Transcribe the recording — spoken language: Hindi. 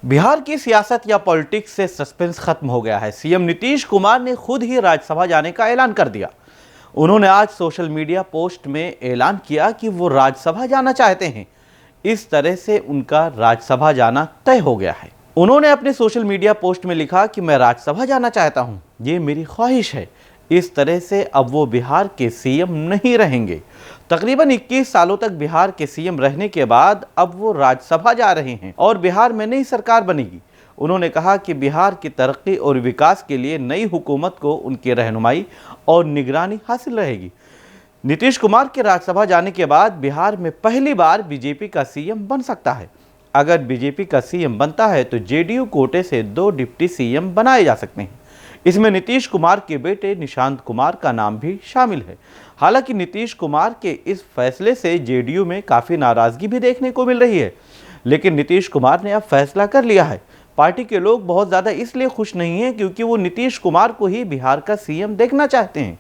बिहार की सियासत या पॉलिटिक्स से सस्पेंस खत्म हो गया है। सीएम नीतीश कुमार ने खुद ही राज्यसभा जाने का ऐलान कर दिया। उन्होंने आज सोशल मीडिया पोस्ट में ऐलान किया कि वो राज्यसभा जाना चाहते हैं। इस तरह से उनका राज्यसभा जाना तय हो गया है। उन्होंने अपने सोशल मीडिया पोस्ट में लिखा कि मैं राज्यसभा जाना चाहता हूं, ये मेरी ख्वाहिश है। इस तरह से अब वो बिहार के सीएम नहीं रहेंगे। तकरीबन 21 सालों तक बिहार के सीएम रहने के बाद अब वो राज्यसभा जा रहे हैं और बिहार में नई सरकार बनेगी। उन्होंने कहा कि बिहार की तरक्की और विकास के लिए नई हुकूमत को उनकी रहनुमाई और निगरानी हासिल रहेगी। नीतीश कुमार के राज्यसभा जाने के बाद बिहार में पहली बार बीजेपी का सीएम बन सकता है। अगर बीजेपी का सीएम बनता है तो जेडीयू कोटे से 2 डिप्टी सीएम बनाए जा सकते हैं। इसमें नीतीश कुमार के बेटे निशांत कुमार का नाम भी शामिल है। हालांकि नीतीश कुमार के इस फैसले से जेडीयू में काफ़ी नाराज़गी भी देखने को मिल रही है, लेकिन नीतीश कुमार ने अब फैसला कर लिया है। पार्टी के लोग बहुत ज़्यादा इसलिए खुश नहीं हैं क्योंकि वो नीतीश कुमार को ही बिहार का सीएम देखना चाहते हैं।